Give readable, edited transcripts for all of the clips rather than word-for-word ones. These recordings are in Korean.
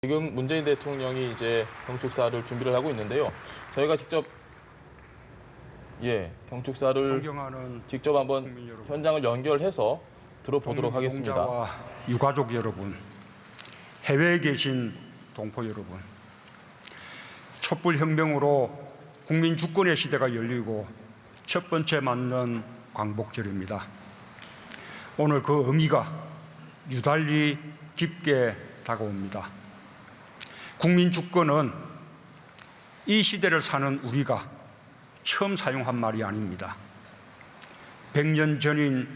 지금 문재인 대통령이 이제 경축사를 준비를 하고 있는데요. 저희가 직접 경축사를 직접 한번 현장을 연결해서 들어보도록 하겠습니다. 동료와 유가족 여러분, 해외에 계신 동포 여러분, 촛불혁명으로 국민 주권의 시대가 열리고 첫 번째 맞는 광복절입니다. 오늘 그 의미가 유달리 깊게 다가옵니다. 국민 주권은 이 시대를 사는 우리가 처음 사용한 말이 아닙니다. 100년 전인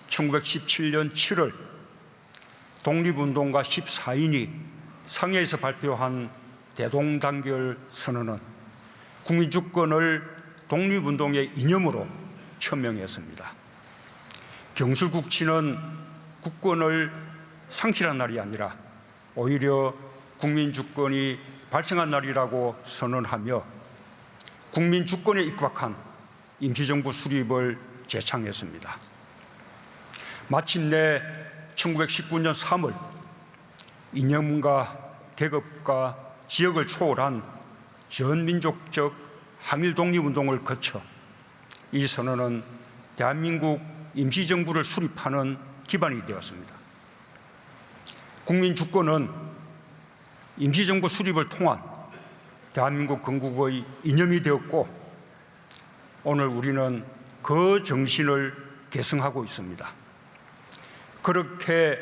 1917년 7월 독립운동가 14인이 상해에서 발표한 대동단결 선언은 국민 주권을 독립운동의 이념으로 천명했습니다. 경술국치는 국권을 상실한 날이 아니라 오히려 국민 주권이 발생한 날이라고 선언하며 국민 주권에 입각한 임시정부 수립을 제창했습니다. 마침내 1919년 3월 이념과 계급과 지역을 초월한 전민족적 항일 독립운동을 거쳐 이 선언은 대한민국 임시정부를 수립하는 기반이 되었습니다. 국민 주권은 임시정부 수립을 통한 대한민국 건국의 이념이 되었고 오늘 우리는 그 정신을 계승하고 있습니다. 그렇게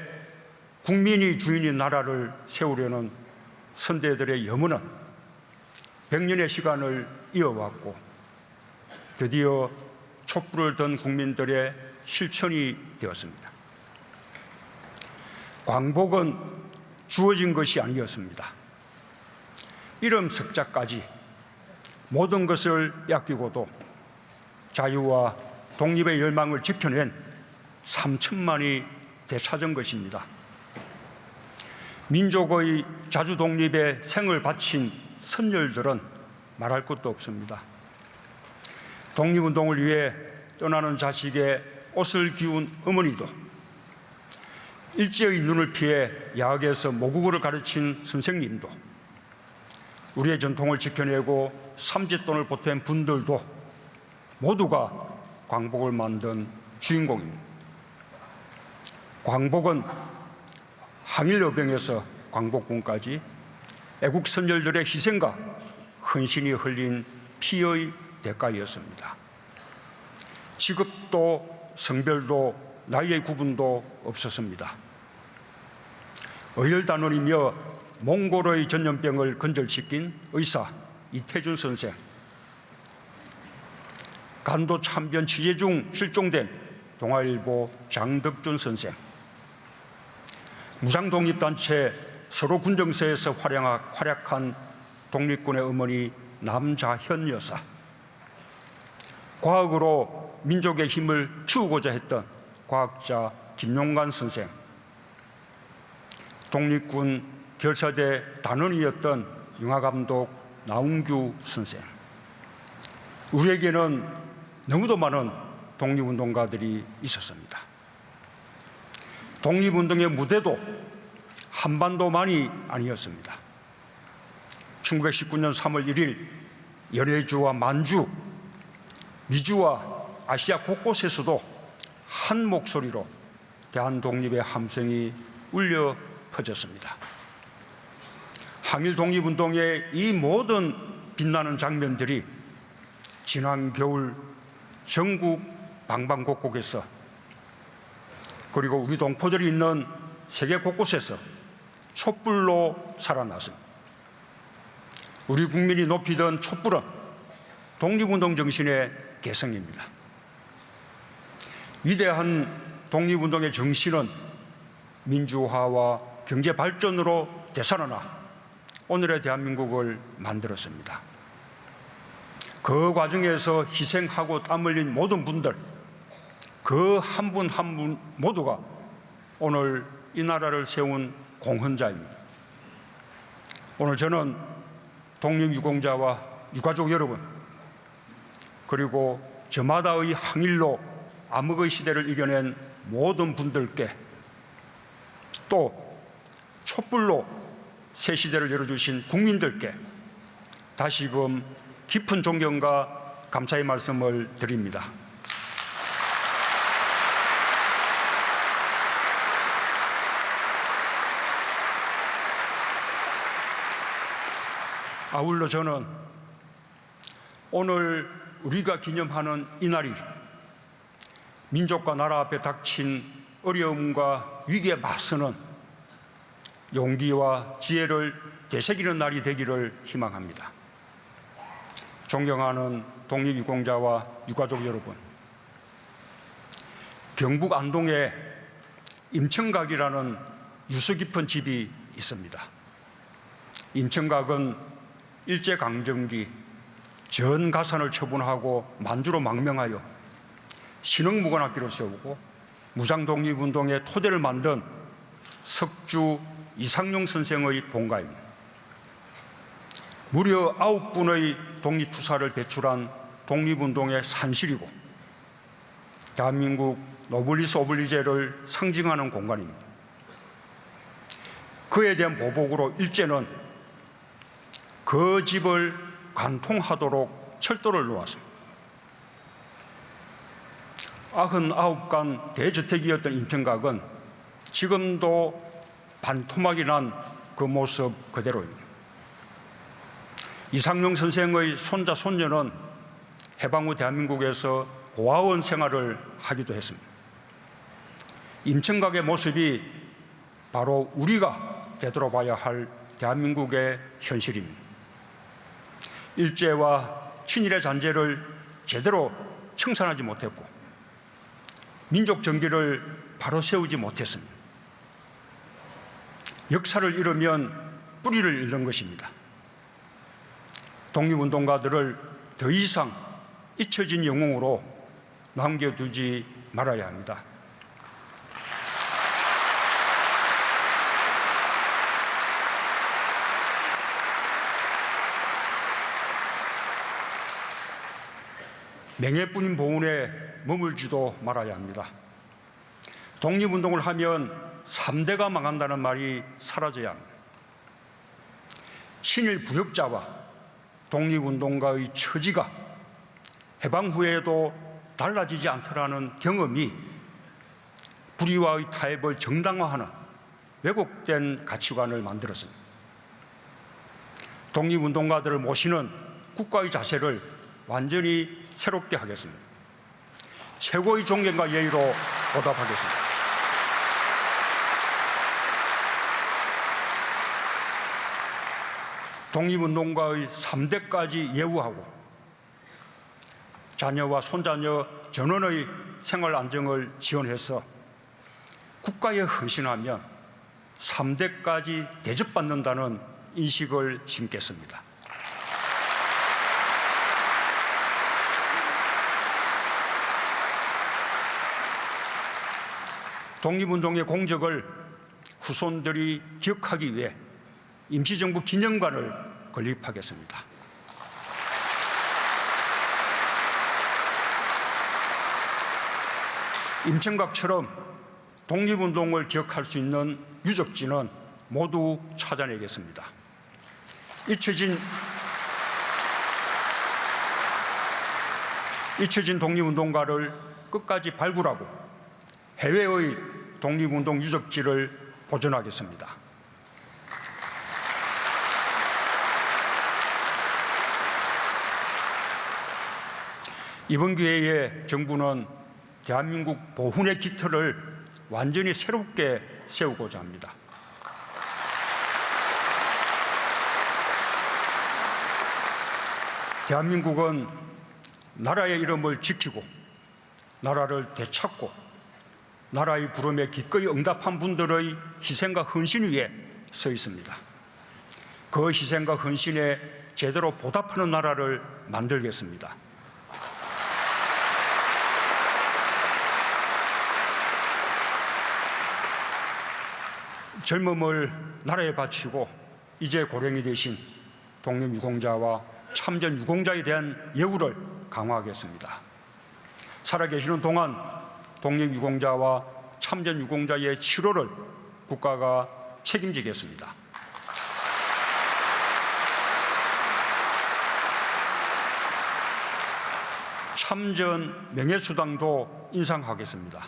국민이 주인인 나라를 세우려는 선대들의 염원은 100년의 시간을 이어왔고 드디어 촛불을 든 국민들의 실천이 되었습니다. 광복은 주어진 것이 아니었습니다. 이름 석자까지 모든 것을 빼앗기고도 자유와 독립의 열망을 지켜낸 3천만이 되찾은 것입니다. 민족의 자주 독립에 생을 바친 선열들은 말할 것도 없습니다. 독립운동을 위해 떠나는 자식의 옷을 기운 어머니도, 일제의 눈을 피해 야학에서 모국어를 가르친 선생님도, 우리의 전통을 지켜내고 삼짓돈을 보탠 분들도 모두가 광복을 만든 주인공입니다. 광복은 항일여병에서 광복군까지 애국 선열들의 희생과 헌신이 흘린 피의 대가였습니다. 직업도 성별도 나이의 구분도 없었습니다. 의열단원이며 몽골의 전염병을 근절시킨 의사 이태준 선생, 간도 참변 취재 중 실종된 동아일보 장덕준 선생, 무장독립단체 서로 군정서에서 활약한 독립군의 어머니 남자현 여사, 과학으로 민족의 힘을 키우고자 했던 과학자 김용관 선생, 독립군 결사대 단원이었던 영화감독 나운규 선생, 우리에게는 너무도 많은 독립운동가들이 있었습니다. 독립운동의 무대도 한반도만이 아니었습니다. 1919년 3월 1일 연해주와 만주, 미주와 아시아 곳곳에서도 한 목소리로 대한독립의 함성이 울려 퍼졌습니다. 항일 독립운동의 이 모든 빛나는 장면들이 지난 겨울 전국 방방곡곡에서 그리고 우리 동포들이 있는 세계 곳곳에서 촛불로 살아났습니다. 우리 국민이 높이던 촛불은 독립운동 정신의 개성입니다. 위대한 독립운동의 정신은 민주화와 경제 발전으로 되살아나 오늘의 대한민국을 만들었습니다. 그 과정에서 희생하고 땀 흘린 모든 분들, 그 한 분 한 분 모두가 오늘 이 나라를 세운 공헌자입니다. 오늘 저는 독립유공자와 유가족 여러분, 그리고 저마다의 항일로 암흑의 시대를 이겨낸 모든 분들께 또 촛불로 새 시대를 열어주신 국민들께 다시금 깊은 존경과 감사의 말씀을 드립니다. 아울러 저는 오늘 우리가 기념하는 이날이 민족과 나라 앞에 닥친 어려움과 위기에 맞서는 용기와 지혜를 되새기는 날이 되기를 희망합니다. 존경하는 독립유공자와 유가족 여러분, 경북 안동에 임청각이라는 유서 깊은 집이 있습니다. 임청각은 일제강점기 전 가산을 처분하고 만주로 망명하여 신흥무관학교를 세우고 무장독립운동의 토대를 만든 석주 이상용 선생의 본가입니다. 무려 9분의 독립투사를 배출한 독립운동의 산실이고 대한민국 노블리스 오블리제를 상징하는 공간입니다. 그에 대한 보복으로 일제는 그 집을 관통하도록 철도를 놓았습니다. 99간 대저택이었던 임평각은 지금도 반토막이 난 그 모습 그대로입니다. 이상용 선생의 손자, 손녀는 해방 후 대한민국에서 고아원 생활을 하기도 했습니다. 임청각의 모습이 바로 우리가 되돌아봐야 할 대한민국의 현실입니다. 일제와 친일의 잔재를 제대로 청산하지 못했고 민족 정기를 바로 세우지 못했습니다. 역사를 잃으면 뿌리를 잃는 것입니다. 독립운동가들을 더 이상 잊혀진 영웅으로 남겨두지 말아야 합니다. 명예뿐인 보훈에 머물지도 말아야 합니다. 독립운동을 하면 3대가 망한다는 말이 사라져야 합니다. 친일 부역자와 독립운동가의 처지가 해방 후에도 달라지지 않더라는 경험이 불의와의 타협을 정당화하는 왜곡된 가치관을 만들었습니다. 독립운동가들을 모시는 국가의 자세를 완전히 새롭게 하겠습니다. 최고의 존경과 예의로 보답하겠습니다. 독립운동가의 3대까지 예우하고 자녀와 손자녀 전원의 생활 안정을 지원해서 국가에 헌신하면 3대까지 대접받는다는 인식을 심겠습니다. 독립운동의 공적을 후손들이 기억하기 위해 임시정부 기념관을 건립하겠습니다. 임청각처럼 독립운동을 기억할 수 있는 유적지는 모두 찾아내겠습니다. 잊혀진 독립운동가를 끝까지 발굴하고 해외의 독립운동 유적지를 보존하겠습니다. 이번 기회에 정부는 대한민국 보훈의 기틀을 완전히 새롭게 세우고자 합니다. 대한민국은 나라의 이름을 지키고 나라를 되찾고 나라의 부름에 기꺼이 응답한 분들의 희생과 헌신 위에 서 있습니다. 그 희생과 헌신에 제대로 보답하는 나라를 만들겠습니다. 젊음을 나라에 바치고 이제 고령이 되신 독립유공자와 참전유공자에 대한 예우를 강화하겠습니다. 살아계시는 동안 독립유공자와 참전유공자의 치료를 국가가 책임지겠습니다. 참전 명예수당도 인상하겠습니다.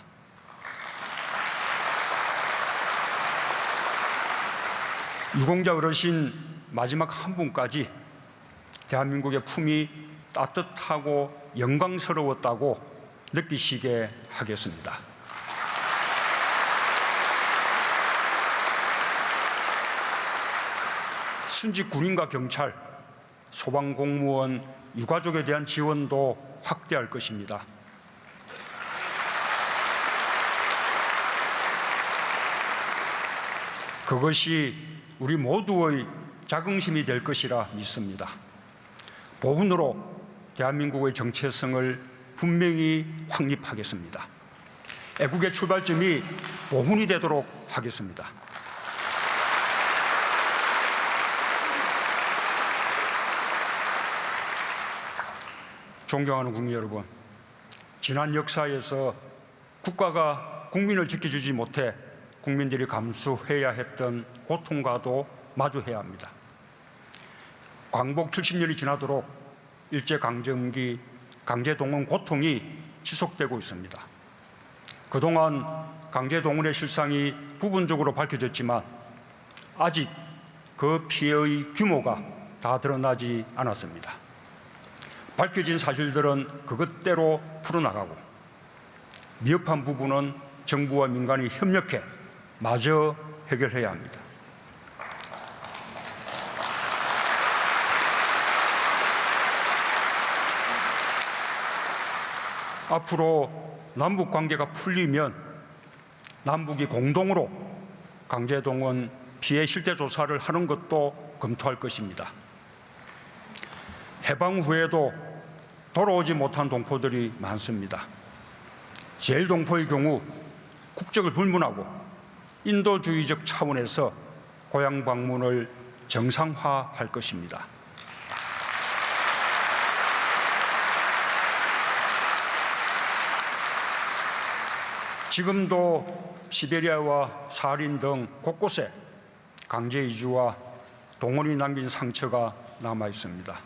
유공자 어르신 마지막 한 분까지 대한민국의 품이 따뜻하고 영광스러웠다고 느끼시게 하겠습니다. 순직 군인과 경찰, 소방공무원, 유가족에 대한 지원도 확대할 것입니다. 그것이 우리 모두의 자긍심이 될 것이라 믿습니다. 보훈으로 대한민국의 정체성을 분명히 확립하겠습니다. 애국의 출발점이 보훈이 되도록 하겠습니다. 존경하는 국민 여러분, 지난 역사에서 국가가 국민을 지켜주지 못해 국민들이 감수해야 했던 고통과도 마주해야 합니다. 광복 70년이 지나도록 일제강점기 강제동원 고통이 지속되고 있습니다. 그동안 강제동원의 실상이 부분적으로 밝혀졌지만 아직 그 피해의 규모가 다 드러나지 않았습니다. 밝혀진 사실들은 그것대로 풀어나가고 미흡한 부분은 정부와 민간이 협력해 마저 해결해야 합니다. 앞으로 남북 관계가 풀리면 남북이 공동으로 강제동원 피해 실태 조사를 하는 것도 검토할 것입니다. 해방 후에도 돌아오지 못한 동포들이 많습니다. 제1동포의 경우 국적을 불문하고 인도주의적 차원에서 고향 방문을 정상화할 것입니다. 지금도 시베리아와 사할린 등 곳곳에 강제 이주와 동원이 남긴 상처가 남아 있습니다.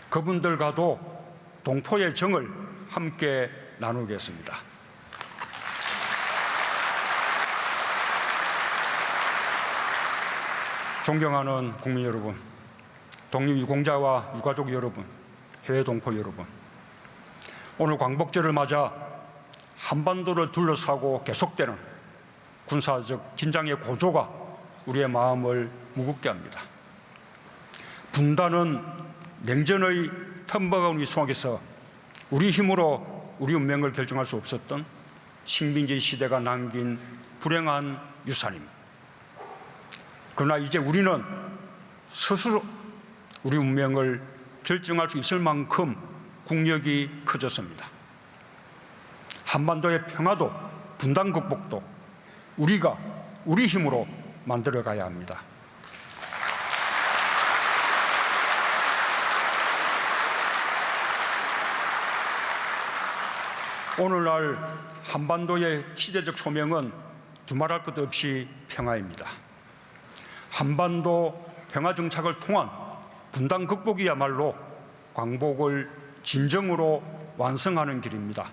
그분들과도 동포의 정을 함께 나누겠습니다. 존경하는 국민 여러분, 독립유공자와 유가족 여러분, 해외 동포 여러분, 오늘 광복절을 맞아 한반도를 둘러싸고 계속되는 군사적 긴장의 고조가 우리의 마음을 무겁게 합니다. 분단은 냉전의 텀버가운 이 속에서 우리 힘으로 우리 운명을 결정할 수 없었던 식민지 시대가 남긴 불행한 유산입니다. 그러나 이제 우리는 스스로 우리 운명을 결정할 수 있을 만큼 국력이 커졌습니다. 한반도의 평화도 분단 극복도 우리가 우리 힘으로 만들어가야 합니다. 오늘날 한반도의 시대적 소명은 두말할 것 없이 평화입니다. 한반도 평화 정착을 통한 분단 극복이야말로 광복을 진정으로 완성하는 길입니다.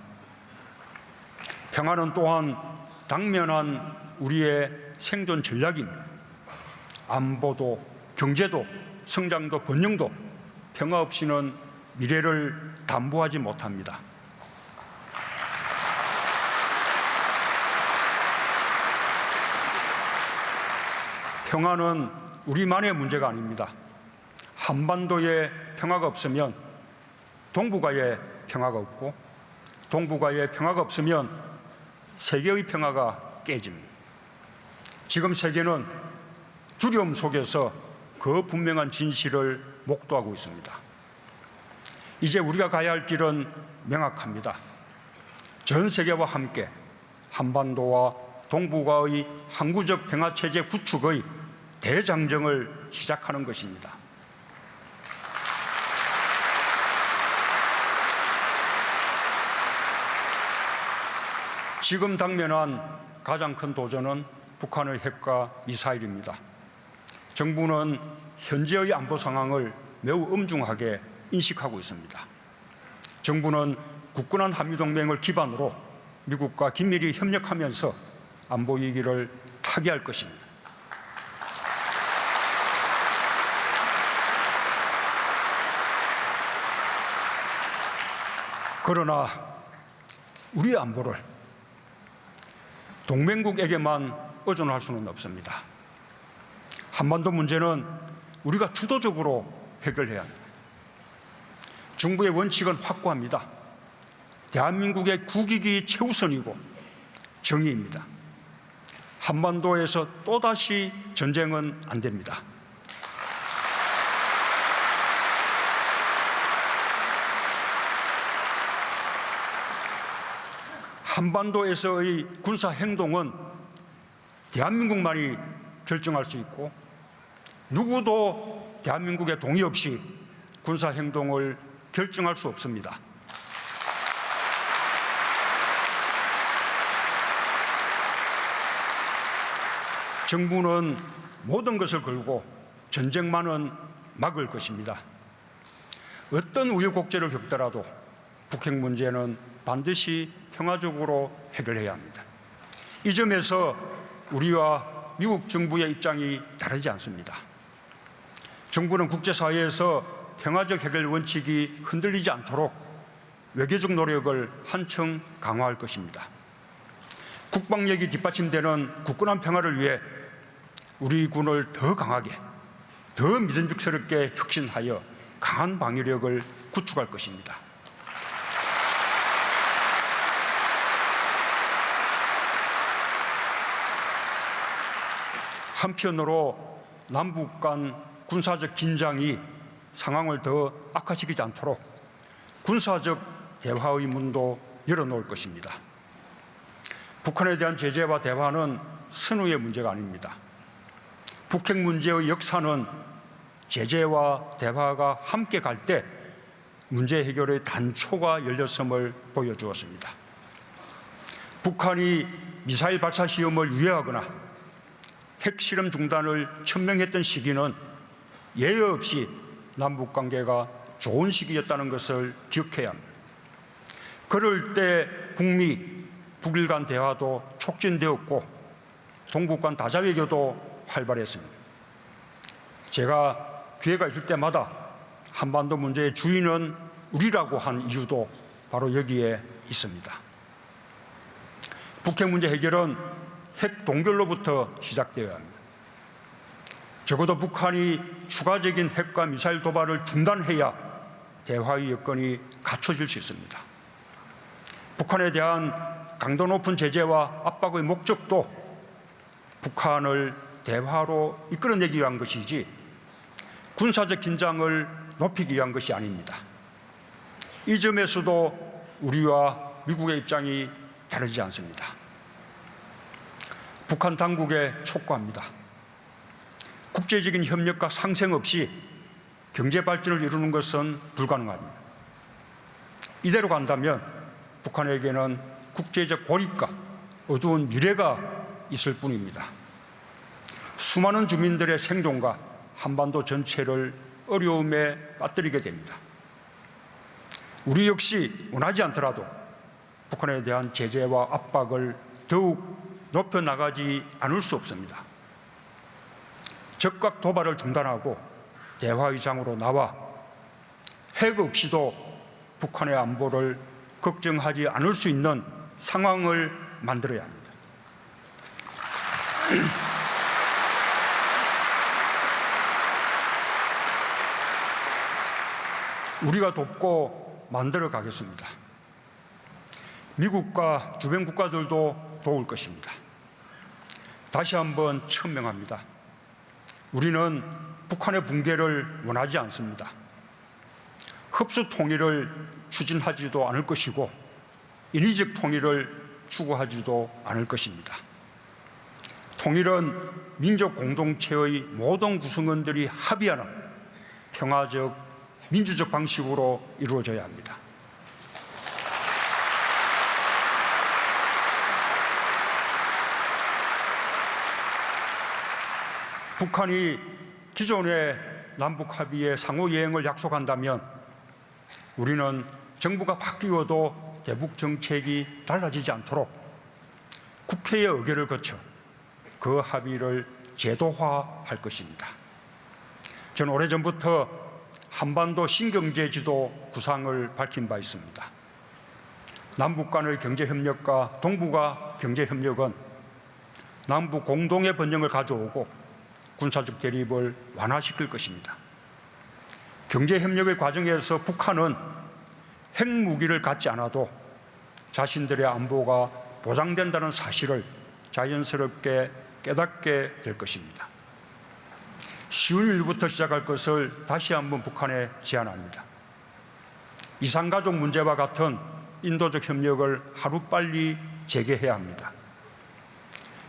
평화는 또한 당면한 우리의 생존 전략입니다. 안보도 경제도 성장도 번영도 평화 없이는 미래를 담보하지 못합니다. 평화는 우리만의 문제가 아닙니다. 한반도에 평화가 없으면 동북아에 평화가 없고 동북아에 평화가 없으면 세계의 평화가 깨집니다. 지금 세계는 두려움 속에서 그 분명한 진실을 목도하고 있습니다. 이제 우리가 가야 할 길은 명확합니다. 전 세계와 함께 한반도와 동북아의 항구적 평화체제 구축의 대장정을 시작하는 것입니다. 지금 당면한 가장 큰 도전은 북한의 핵과 미사일입니다. 정부는 현재의 안보 상황을 매우 엄중하게 인식하고 있습니다. 정부는 굳건한 한미동맹을 기반으로 미국과 긴밀히 협력하면서 안보 위기를 타개할 것입니다. 그러나 우리 안보를 동맹국에게만 의존할 수는 없습니다. 한반도 문제는 우리가 주도적으로 해결해야 합니다. 정부의 원칙은 확고합니다. 대한민국의 국익이 최우선이고 정의입니다. 한반도에서 또다시 전쟁은 안 됩니다. 한반도에서의 군사 행동은 대한민국만이 결정할 수 있고 누구도 대한민국의 동의 없이 군사 행동을 결정할 수 없습니다. 정부는 모든 것을 걸고 전쟁만은 막을 것입니다. 어떤 우여곡절을 겪더라도 북핵 문제는 반드시 평화적으로 해결해야 합니다. 이 점에서 우리와 미국 정부의 입장이 다르지 않습니다. 정부는 국제사회에서 평화적 해결 원칙이 흔들리지 않도록 외교적 노력을 한층 강화할 것입니다. 국방력이 뒷받침되는 굳건한 평화를 위해 우리 군을 더 강하게, 더 믿음직스럽게 혁신하여 강한 방위력을 구축할 것입니다. 한편으로 남북 간 군사적 긴장이 상황을 더 악화시키지 않도록 군사적 대화의 문도 열어놓을 것입니다. 북한에 대한 제재와 대화는 선의의 문제가 아닙니다. 북핵 문제의 역사는 제재와 대화가 함께 갈 때 문제 해결의 단초가 열렸음을 보여주었습니다. 북한이 미사일 발사 시험을 유예하거나 핵실험 중단을 천명했던 시기는 예외 없이 남북관계가 좋은 시기였다는 것을 기억해야 합니다. 그럴 때 북미, 북일 간 대화도 촉진되었고 동북 간 다자외교도 활발했습니다. 제가 기회가 있을 때마다 한반도 문제의 주인은 우리라고 한 이유도 바로 여기에 있습니다. 북핵 문제 해결은 핵 동결로부터 시작되어야 합니다. 적어도 북한이 추가적인 핵과 미사일 도발을 중단해야 대화의 여건이 갖춰질 수 있습니다. 북한에 대한 강도 높은 제재와 압박의 목적도 북한을 대화로 이끌어내기 위한 것이지 군사적 긴장을 높이기 위한 것이 아닙니다. 이 점에서도 우리와 미국의 입장이 다르지 않습니다. 북한 당국에 촉구합니다. 국제적인 협력과 상생 없이 경제 발전을 이루는 것은 불가능합니다. 이대로 간다면 북한에게는 국제적 고립과 어두운 미래가 있을 뿐입니다. 수많은 주민들의 생존과 한반도 전체를 어려움에 빠뜨리게 됩니다. 우리 역시 원하지 않더라도 북한에 대한 제재와 압박을 더욱 높여나가지 않을 수 없습니다. 적각 도발을 중단하고 대화의 장으로 나와 핵 없이도 북한의 안보를 걱정하지 않을 수 있는 상황을 만들어야 합니다. 우리가 돕고 만들어 가겠습니다. 미국과 주변 국가들도 도울 것입니다. 다시 한번 천명합니다. 우리는 북한의 붕괴를 원하지 않습니다. 흡수 통일을 추진하지도 않을 것이고 인위적 통일을 추구하지도 않을 것입니다. 통일은 민족 공동체의 모든 구성원들이 합의하는 평화적, 민주적 방식으로 이루어져야 합니다. 북한이 기존의 남북 합의의 상호 이행을 약속한다면 우리는 정부가 바뀌어도 대북 정책이 달라지지 않도록 국회의 의결을 거쳐 그 합의를 제도화할 것입니다. 저는 오래전부터 한반도 신경제지도 구상을 밝힌 바 있습니다. 남북 간의 경제협력과 동북아 경제협력은 남북 공동의 번영을 가져오고 군사적 대립을 완화시킬 것입니다. 경제협력의 과정에서 북한은 핵무기를 갖지 않아도 자신들의 안보가 보장된다는 사실을 자연스럽게 깨닫게 될 것입니다. 쉬운 일부터 시작할 것을 다시 한번 북한에 제안합니다. 이산가족 문제와 같은 인도적 협력을 하루빨리 재개해야 합니다.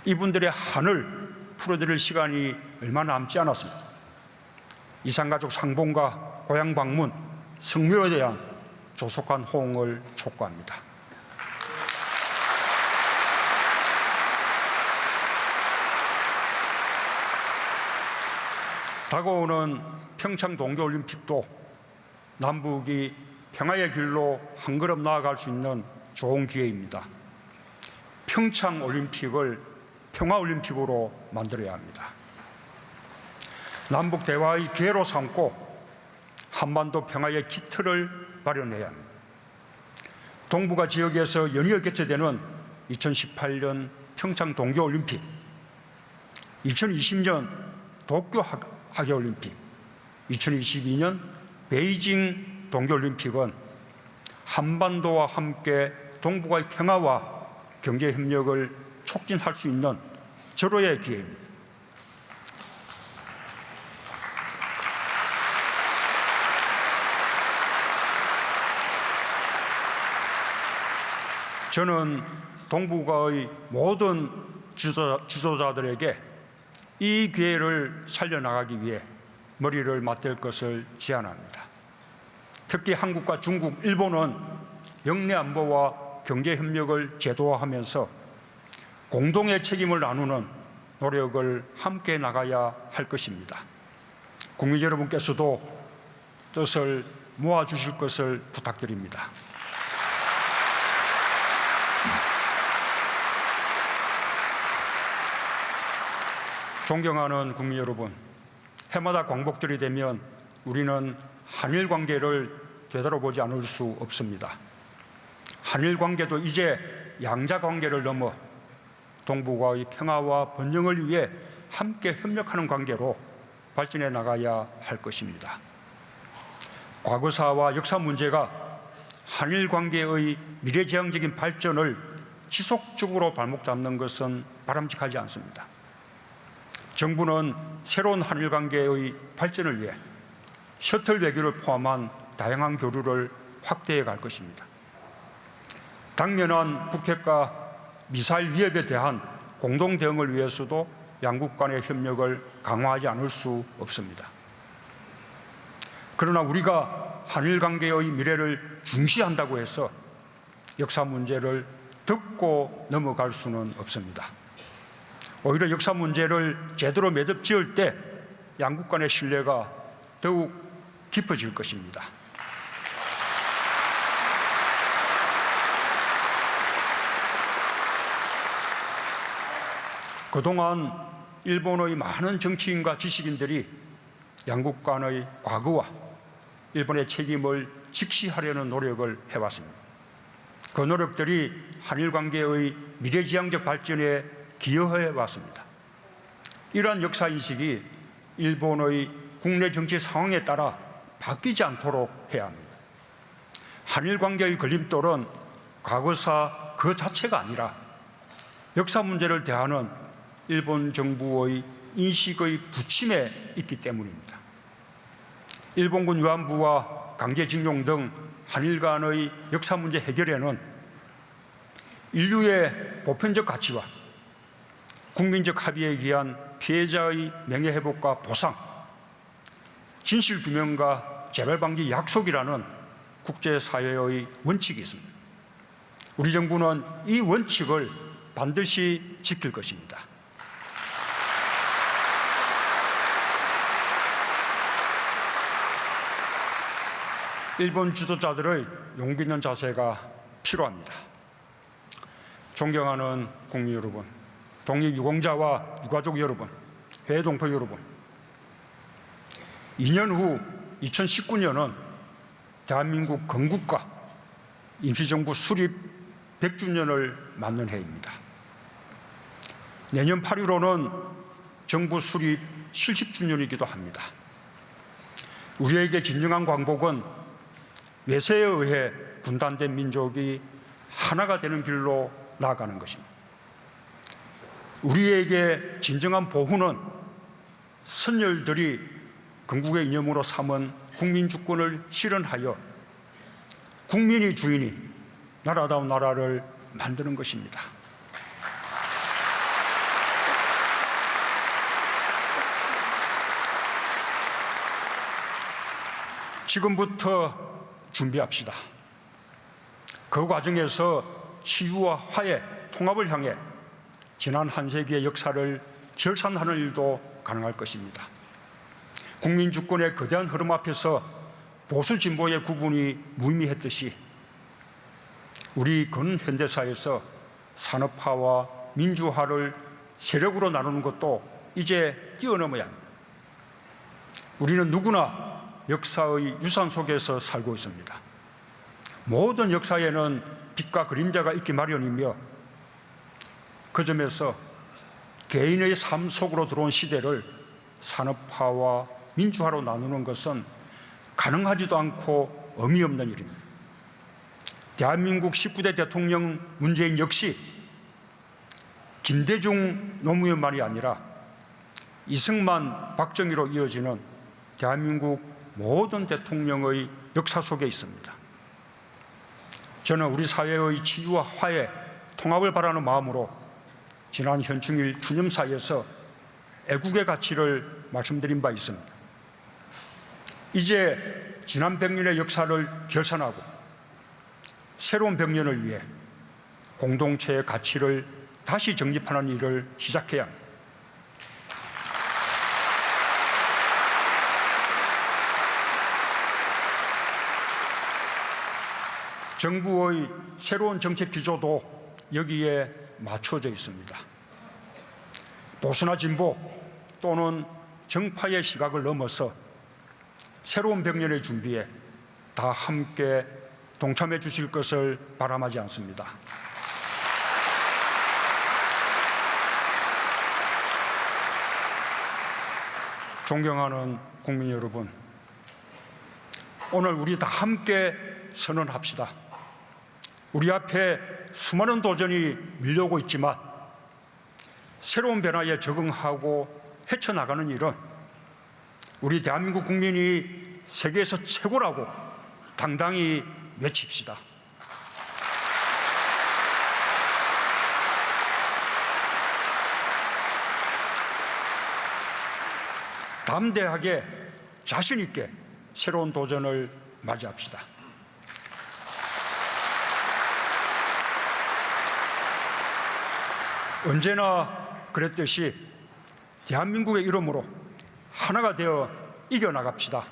이분들의 한을 풀어드릴 시간이 얼마 남지 않았습니다. 이산가족 상봉과 고향 방문, 성묘에 대한 조속한 호응을 촉구합니다. 다가오는 평창 동계올림픽도 남북이 평화의 길로 한 걸음 나아갈 수 있는 좋은 기회입니다. 평창 올림픽을 평화올림픽으로 만들어야 합니다. 남북 대화의 기회로 삼고 한반도 평화의 기틀을 마련해야 합니다. 동북아 지역에서 연이어 개최되는 2018년 평창 동계올림픽, 2020년 도쿄 하계올림픽, 2022년 베이징 동계올림픽은 한반도와 함께 동북아의 평화와 경제협력을 촉진할 수 있는 절호의 기회입니다. 저는 동북아의 모든 지도자들에게 이 기회를 살려나가기 위해 머리를 맞댈 것을 제안합니다. 특히 한국과 중국, 일본은 영내 안보와 경제협력을 제도화하면서 공동의 책임을 나누는 노력을 함께 나가야 할 것입니다. 국민 여러분께서도 뜻을 모아주실 것을 부탁드립니다. 존경하는 국민 여러분, 해마다 광복절이 되면 우리는 한일 관계를 되돌아보지 않을 수 없습니다. 한일 관계도 이제 양자 관계를 넘어 동북아의 평화와 번영을 위해 함께 협력하는 관계로 발전해 나가야 할 것입니다. 과거사와 역사 문제가 한일 관계의 미래지향적인 발전을 지속적으로 발목 잡는 것은 바람직하지 않습니다. 정부는 새로운 한일 관계의 발전을 위해 셔틀 외교를 포함한 다양한 교류를 확대해 갈 것입니다. 당면한 북핵과 미사일 위협에 대한 공동 대응을 위해서도 양국 간의 협력을 강화하지 않을 수 없습니다. 그러나 우리가 한일 관계의 미래를 중시한다고 해서 역사 문제를 덮고 넘어갈 수는 없습니다. 오히려 역사 문제를 제대로 매듭 지을 때 양국 간의 신뢰가 더욱 깊어질 것입니다. 그동안 일본의 많은 정치인과 지식인들이 양국 간의 과거와 일본의 책임을 직시하려는 노력을 해왔습니다. 그 노력들이 한일 관계의 미래지향적 발전에 기여해 왔습니다. 이러한 역사인식이 일본의 국내 정치 상황에 따라 바뀌지 않도록 해야 합니다. 한일 관계의 걸림돌은 과거사 그 자체가 아니라 역사 문제를 대하는 일본 정부의 인식의 부침에 있기 때문입니다. 일본군 위안부와 강제징용 등 한일 간의 역사 문제 해결에는 인류의 보편적 가치와 국민적 합의에 의한 피해자의 명예회복과 보상, 진실규명과 재발방지 약속이라는 국제사회의 원칙이 있습니다. 우리 정부는 이 원칙을 반드시 지킬 것입니다. 일본 지도자들의 용기 있는 자세가 필요합니다. 존경하는 국민 여러분, 독립유공자와 유가족 여러분, 해외 동포 여러분, 2년 후 2019년은 대한민국 건국과 임시정부 수립 100주년을 맞는 해입니다. 내년 8.15는 정부 수립 70주년이기도 합니다. 우리에게 진정한 광복은 외세에 의해 분단된 민족이 하나가 되는 길로 나아가는 것입니다. 우리에게 진정한 보훈은 선열들이 건국의 이념으로 삼은 국민주권을 실현하여 국민이 주인이 나라다운 나라를 만드는 것입니다. 지금부터 준비합시다. 그 과정에서 치유와 화해, 통합을 향해 지난 한 세기의 역사를 결산하는 일도 가능할 것입니다. 국민주권의 거대한 흐름 앞에서 보수 진보의 구분이 무의미했듯이 우리 근현대사에서 산업화와 민주화를 세력으로 나누는 것도 이제 뛰어넘어야 합니다. 우리는 누구나 역사의 유산 속에서 살고 있습니다. 모든 역사에는 빛과 그림자가 있기 마련이며 그 점에서 개인의 삶 속으로 들어온 시대를 산업화와 민주화로 나누는 것은 가능하지도 않고 의미 없는 일입니다. 대한민국 19대 대통령 문재인 역시 김대중 노무현만이 아니라 이승만, 박정희로 이어지는 대한민국 모든 대통령의 역사 속에 있습니다. 저는 우리 사회의 치유와 화해, 통합을 바라는 마음으로 지난 현충일 추념사에서 애국의 가치를 말씀드린 바 있습니다. 이제 지난 100년의 역사를 결산하고 새로운 100년을 위해 공동체의 가치를 다시 정립하는 일을 시작해야 합니다. 정부의 새로운 정책 기조도 여기에 맞춰져 있습니다. 보수나 진보 또는 정파의 시각을 넘어서 새로운 100년의 준비에 다 함께 동참해 주실 것을 바람하지 않습니다. 존경하는 국민 여러분, 오늘 우리 다 함께 선언합시다. 우리 앞에 수많은 도전이 밀려오고 있지만 새로운 변화에 적응하고 헤쳐나가는 일은 우리 대한민국 국민이 세계에서 최고라고 당당히 외칩시다. 담대하게 자신 있게 새로운 도전을 맞이합시다. 언제나 그랬듯이 대한민국의 이름으로 하나가 되어 이겨나갑시다.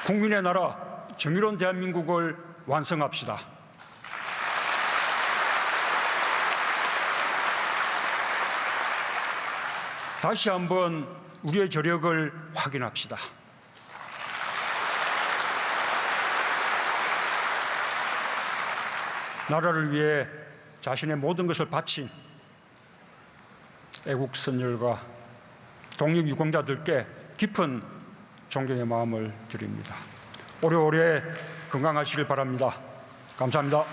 국민의 나라, 정의로운 대한민국을 완성합시다. 다시 한번 우리의 저력을 확인합시다. 나라를 위해 자신의 모든 것을 바친 애국 선열과 독립유공자들께 깊은 존경의 마음을 드립니다. 오래오래 건강하시길 바랍니다. 감사합니다.